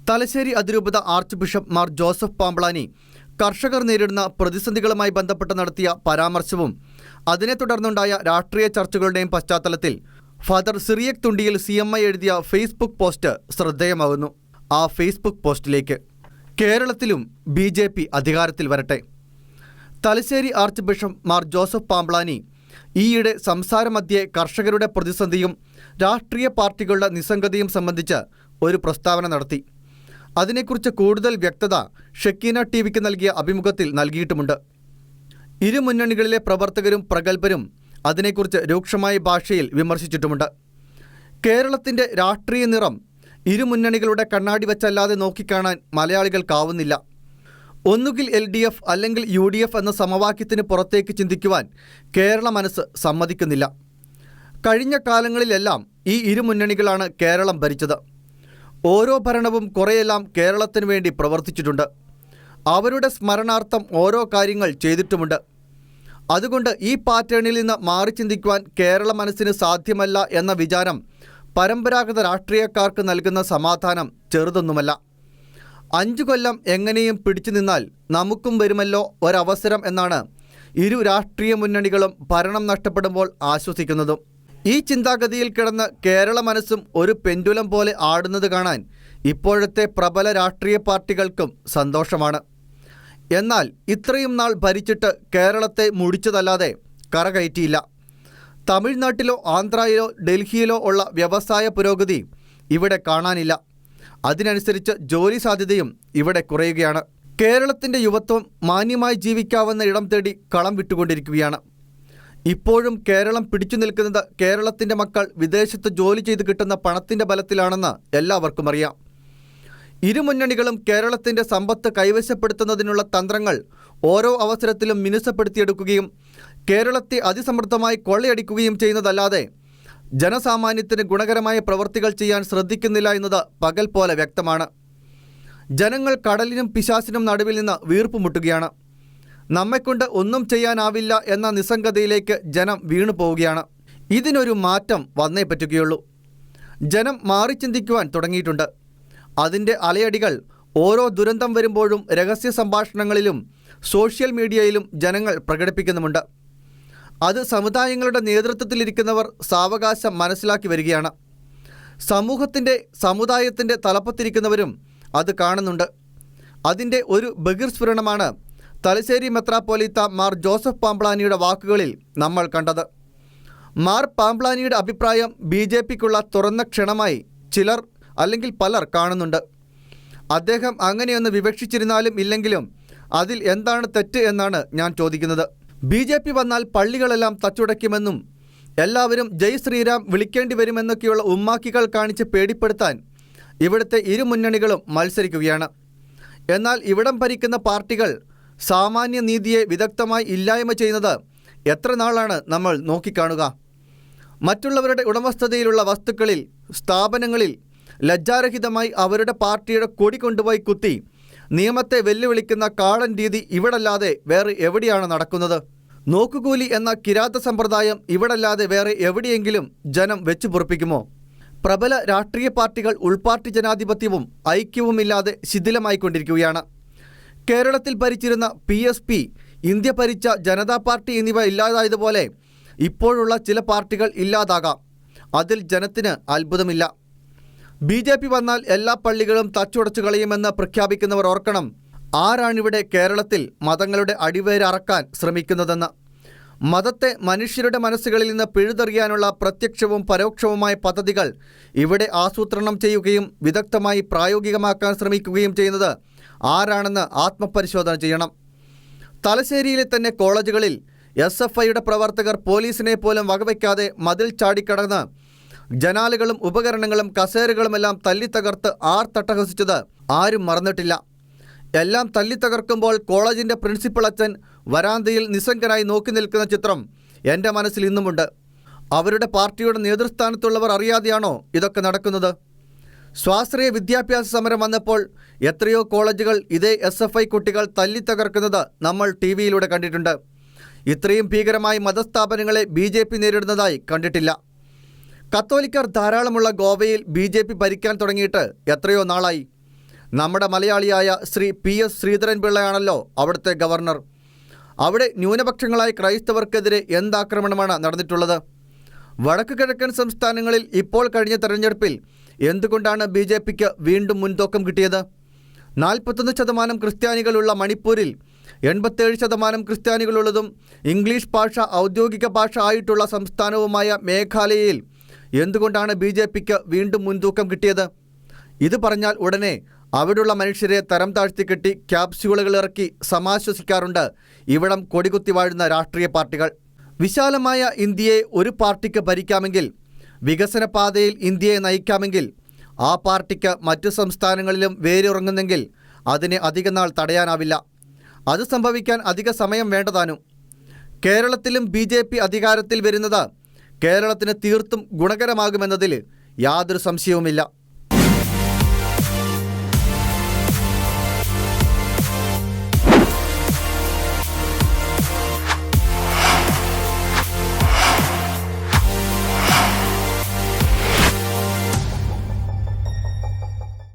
തലശ്ശേരി അതിരൂപത arch bishop Mar Joseph Pamplany കർഷകർ നേരിടുന്ന പ്രതിസന്ധികളുമായി ബന്ധപ്പെട്ട് നടത്തിയ പരാമർശവും അതിനെ തുടർന്നുണ്ടായ രാഷ്ട്രീയ ചർച്ചകളുടെയും പശ്ചാത്തലത്തിൽ ഫാദർ സിറിയക് തുണ്ടിയിൽ CMI എഴുതിയ ഫേസ്ബുക്ക് പോസ്റ്റ് ശ്രദ്ധേയമാകുന്നു. ആ ഫേസ്ബുക്ക് പോസ്റ്റിലേക്ക് കേരളത്തിലും BJP അധികാരത്തിൽ വരട്ടെ. Thalassery arch bishop Mar Joseph Pamplany ഈയിടെ സംസാരമധ്യേ കർഷകരുടെ പ്രതിസന്ധിയും രാഷ്ട്രീയ പാർട്ടികളുടെ നിസ്സംഗതയും സംബന്ധിച്ച് ഒരു പ്രസ്താവന നടത്തി. അതിനെക്കുറിച്ച് കൂടുതൽ വ്യക്തത ഷെക്കീന TVക്ക് നൽകിയ അഭിമുഖത്തിൽ നൽകിയിട്ടുമുണ്ട്. ഇരു മുന്നണികളിലെ പ്രവർത്തകരും പ്രഗത്ഭരും അതിനെക്കുറിച്ച് രൂക്ഷമായ ഭാഷയിൽ വിമർശിച്ചിട്ടുമുണ്ട്. കേരളത്തിൻ്റെ രാഷ്ട്രീയ നിറം ഇരു മുന്നണികളുടെ കണ്ണാടി വച്ചല്ലാതെ നോക്കിക്കാണാൻ മലയാളികൾക്കാവുന്നില്ല. ഒന്നുകിൽ LDF അല്ലെങ്കിൽ UDF എന്ന സമവാക്യത്തിന് പുറത്തേക്ക് ചിന്തിക്കുവാൻ കേരള മനസ്സ് സമ്മതിക്കുന്നില്ല. കഴിഞ്ഞ കാലങ്ങളിലെല്ലാം ഈ ഇരു മുന്നണികളാണ് കേരളം ഭരിച്ചത്. ഓരോ ഭരണവും കുറേയെല്ലാം കേരളത്തിന് വേണ്ടി പ്രവർത്തിച്ചിട്ടുണ്ട്. അവരുടെ സ്മരണാർത്ഥം ഓരോ കാര്യങ്ങൾ ചെയ്തിട്ടുമുണ്ട്. അതുകൊണ്ട് ഈ പാറ്റേണിൽ നിന്ന് മാറി ചിന്തിക്കുവാൻ കേരള മനസ്സിന് സാധ്യമല്ല എന്ന വിചാരം പരമ്പരാഗത രാഷ്ട്രീയക്കാർക്ക് നൽകുന്ന സമാധാനം ചെറുതൊന്നുമല്ല. 5 കൊല്ലം എങ്ങനെയും പിടിച്ചു നിന്നാൽ നമുക്കും വരുമല്ലോ ഒരവസരം എന്നാണ് ഇരു രാഷ്ട്രീയ മുന്നണികളും ഭരണം നഷ്ടപ്പെടുമ്പോൾ ആശ്വസിക്കുന്നതും. ഈ ചിന്താഗതിയിൽ കിടന്ന് കേരള മനസ്സും ഒരു പെൻഡുലം പോലെ ആടുന്നത് കാണാൻ ഇപ്പോഴത്തെ പ്രബല രാഷ്ട്രീയ പാർട്ടികൾക്കും സന്തോഷമാണ്. എന്നാൽ ഇത്രയും നാൾ ഭരിച്ചിട്ട് കേരളത്തെ മുടിച്ചതല്ലാതെ കരകയറ്റിയില്ല. തമിഴ്നാട്ടിലോ ആന്ധ്രയിലോ ഡൽഹിയിലോ ഉള്ള വ്യവസായ പുരോഗതി ഇവിടെ കാണാനില്ല. അതിനനുസരിച്ച് ജോലി സാധ്യതയും ഇവിടെ കുറയുകയാണ്. കേരളത്തിൻ്റെ യുവത്വം മാന്യമായി ജീവിക്കാവുന്ന ഇടം തേടി കളം വിട്ടുകൊണ്ടിരിക്കുകയാണ്. ഇപ്പോഴും കേരളം പിടിച്ചു നിൽക്കുന്നത് കേരളത്തിൻ്റെ മക്കൾ വിദേശത്ത് ജോലി ചെയ്ത് കിട്ടുന്ന പണത്തിൻ്റെ ബലത്തിലാണെന്ന് എല്ലാവർക്കും അറിയാം. ഇരു മുന്നണികളും കേരളത്തിൻ്റെ സമ്പത്ത് കൈവശപ്പെടുത്തുന്നതിനുള്ള തന്ത്രങ്ങൾ ഓരോ അവസരത്തിലും മിനുസപ്പെടുത്തിയെടുക്കുകയും കേരളത്തെ അതിസമൃദ്ധമായി കൊള്ളയടിക്കുകയും ചെയ്യുന്നതല്ലാതെ ജനസാമാന്യത്തിന് ഗുണകരമായ പ്രവൃത്തികൾ ചെയ്യാൻ ശ്രദ്ധിക്കുന്നില്ല എന്നത് പകൽ പോലെ വ്യക്തമാണ്. ജനങ്ങൾ കടലിനും പിശാചിനും നടുവിൽ നിന്ന് വീർപ്പുമുട്ടുകയാണ്. നമ്മെക്കൊണ്ട് ഒന്നും ചെയ്യാനാവില്ല എന്ന നിസ്സംഗതയിലേക്ക് ജനം വീണു പോവുകയാണ്. ഇതിനൊരു മാറ്റം വന്നേ പറ്റുകയുള്ളൂ. ജനം മാറി ചിന്തിക്കുവാൻ തുടങ്ങിയിട്ടുണ്ട്. അതിൻ്റെ അലയടികൾ ഓരോ ദുരന്തം വരുമ്പോഴും രഹസ്യ സംഭാഷണങ്ങളിലും സോഷ്യൽ മീഡിയയിലും ജനങ്ങൾ പ്രകടിപ്പിക്കുന്നുമുണ്ട്. അത് സമുദായങ്ങളുടെ നേതൃത്വത്തിലിരിക്കുന്നവർ സാവകാശം മനസ്സിലാക്കി വരികയാണ്. സമുദായത്തിൻ്റെ തലപ്പത്തിരിക്കുന്നവരും അത് കാണുന്നുണ്ട്. അതിൻ്റെ ഒരു ബഹിർസ്ഫുരണമാണ് തലശ്ശേരി മെത്രാപ്പോലീത്ത മാർ ജോസഫ് പാമ്പ്ളാനിയുടെ വാക്കുകളിൽ നമ്മൾ കണ്ടത്. മാർ പാമ്പ്ളാനിയുടെ അഭിപ്രായം BJPക്കുള്ള തുറന്ന ക്ഷണമായി ചിലർ അല്ലെങ്കിൽ പലർ കാണുന്നുണ്ട്. അദ്ദേഹം അങ്ങനെയൊന്ന് വിവക്ഷിച്ചിരുന്നാലും ഇല്ലെങ്കിലും അതിൽ എന്താണ് തെറ്റ് എന്നാണ് ഞാൻ ചോദിക്കുന്നത്. BJP വന്നാൽ പള്ളികളെല്ലാം തച്ചുടയ്ക്കുമെന്നും എല്ലാവരും ജയ് ശ്രീരാം വിളിക്കേണ്ടി വരുമെന്നൊക്കെയുള്ള ഉമ്മാക്കികൾ കാണിച്ച് പേടിപ്പെടുത്താൻ ഇവിടുത്തെ ഇരു മുന്നണികളും മത്സരിക്കുകയാണ്. എന്നാൽ ഇവിടം ഭരിക്കുന്ന പാർട്ടികൾ സാമാന്യ നീതിയെ വിദഗ്ധമായി ഇല്ലായ്മ ചെയ്യുന്നത് എത്ര നാളാണ് നമ്മൾ നോക്കിക്കാണുക? മറ്റുള്ളവരുടെ ഉടമസ്ഥതയിലുള്ള വസ്തുക്കളിൽ, സ്ഥാപനങ്ങളിൽ ലജ്ജാരഹിതമായി അവരുടെ പാർട്ടിയുടെ കൊടി കൊണ്ടുപോയി കുത്തി നിയമത്തെ വെല്ലുവിളിക്കുന്ന കാളൻ രീതി ഇവിടല്ലാതെ വേറെ എവിടെയാണ് നടക്കുന്നത്? നോക്കുകൂലി എന്ന കിരാത സമ്പ്രദായം ഇവിടല്ലാതെ വേറെ എവിടെയെങ്കിലും ജനം വെച്ചു പൊറുപ്പിക്കുമോ? പ്രബല രാഷ്ട്രീയ പാർട്ടികൾ ഉൾപാർട്ടി ജനാധിപത്യവും ഐക്യവുമില്ലാതെ ശിഥിലമായിക്കൊണ്ടിരിക്കുകയാണ്. കേരളത്തിൽ ഭരിച്ചിരുന്ന PSP, ഇന്ത്യ ഭരിച്ച ജനതാ പാർട്ടി എന്നിവ ഇല്ലാതായതുപോലെ ഇപ്പോഴുള്ള ചില പാർട്ടികൾ ഇല്ലാതാകാം. അതിൽ ജനത്തിന് അത്ഭുതമില്ല. BJP വന്നാൽ എല്ലാ പള്ളികളും തച്ചുടച്ചു കളയുമെന്ന് പ്രഖ്യാപിക്കുന്നവർ ഓർക്കണം, ആരാണിവിടെ കേരളത്തിൽ മതങ്ങളുടെ അടിവേരറക്കാൻ ശ്രമിക്കുന്നതെന്ന്. മതത്തെ മനുഷ്യരുടെ മനസ്സുകളിൽ നിന്ന് പിഴുതെറിയാനുള്ള പ്രത്യക്ഷവും പരോക്ഷവുമായ പദ്ധതികൾ ഇവിടെ ആസൂത്രണം ചെയ്യുകയും വിദഗ്ധമായി പ്രായോഗികമാക്കാൻ ശ്രമിക്കുകയും ചെയ്യുന്നത് ആരാണെന്ന് ആത്മപരിശോധന ചെയ്യണം. തലശ്ശേരിയിലെ തന്നെ കോളേജുകളിൽ SFIയുടെ പ്രവർത്തകർ പോലീസിനെ പോലും വകവയ്ക്കാതെ മതിൽ ചാടിക്കടന്ന് ജനാലകളും ഉപകരണങ്ങളും കസേരകളുമെല്ലാം തല്ലിത്തകർത്ത് തട്ടഹസിച്ചത് ആരും മറന്നിട്ടില്ല. എല്ലാം തല്ലിത്തകർക്കുമ്പോൾ കോളേജിൻ്റെ പ്രിൻസിപ്പൽ അച്ഛൻ വരാന്തയിൽ നിസ്സംഗനായി നോക്കി നിൽക്കുന്ന ചിത്രം എൻ്റെ മനസ്സിൽ ഇന്നുമുണ്ട്. അവരുടെ പാർട്ടിയുടെ നേതൃസ്ഥാനത്തുള്ളവർ അറിയാതെയാണോ ഇതൊക്കെ നടക്കുന്നത്? സ്വാശ്രയ വിദ്യാഭ്യാസ സമരം വന്നപ്പോൾ എത്രയോ കോളേജുകൾ ഇതേ SFI കുട്ടികൾ തല്ലിത്തകർക്കുന്നത് നമ്മൾ TV-യിലൂടെ കണ്ടിട്ടുണ്ട്. ഇത്രയും ഭീകരമായി മതസ്ഥാപനങ്ങളെ BJP നേരിടുന്നതായി കണ്ടിട്ടില്ല. കത്തോലിക്കർ ധാരാളമുള്ള ഗോവയിൽ BJP ഭരിക്കാൻ തുടങ്ങിയിട്ട് എത്രയോ നാളായി. നമ്മുടെ മലയാളിയായ ശ്രീ PS ശ്രീധരൻപിള്ളയാണല്ലോ അവിടുത്തെ ഗവർണർ. അവിടെ ന്യൂനപക്ഷങ്ങളായ ക്രൈസ്തവർക്കെതിരെ എന്താക്രമണമാണ് നടന്നിട്ടുള്ളത്? വടക്ക് കിഴക്കൻ സംസ്ഥാനങ്ങളിൽ ഇപ്പോൾ കഴിഞ്ഞ തെരഞ്ഞെടുപ്പിൽ എന്തുകൊണ്ടാണ് BJPക്ക് വീണ്ടും മുൻതൂക്കം കിട്ടിയത്? 41% ക്രിസ്ത്യാനികളുള്ള മണിപ്പൂരിൽ 87% ക്രിസ്ത്യാനികളുള്ളതും ഇംഗ്ലീഷ് ഭാഷ ഔദ്യോഗിക ഭാഷ ആയിട്ടുള്ള സംസ്ഥാനവുമായ മേഘാലയയിൽ എന്തുകൊണ്ടാണ് BJPക്ക് വീണ്ടും മുൻതൂക്കം കിട്ടിയത്? ഇത് പറഞ്ഞാൽ ഉടനെ അവിടെയുള്ള മനുഷ്യരെ തരം താഴ്ത്തിക്കെട്ടി ക്യാപ്സ്യൂളുകൾ ഇറക്കി സമാശ്വസിക്കാറുണ്ട് ഇവിടം കൊടികുത്തി വാഴുന്ന രാഷ്ട്രീയ പാർട്ടികൾ. വിശാലമായ ഇന്ത്യയെ ഒരു പാർട്ടിക്ക് ഭരിക്കാമെങ്കിൽ, വികസന പാതയിൽ ഇന്ത്യയെ നയിക്കാമെങ്കിൽ, ആ പാർട്ടിക്ക് മറ്റു സംസ്ഥാനങ്ങളിലും വേരുറങ്ങുന്നെങ്കിൽ അതിനെ അധിക നാൾ തടയാനാവില്ല. അത് സംഭവിക്കാൻ അധിക സമയം വേണ്ടതാനും. കേരളത്തിലും BJP അധികാരത്തിൽ വരുന്നത് കേരളത്തിന് തീർത്തും ഗുണകരമാകുമെന്നതിൽ യാതൊരു സംശയവുമില്ല.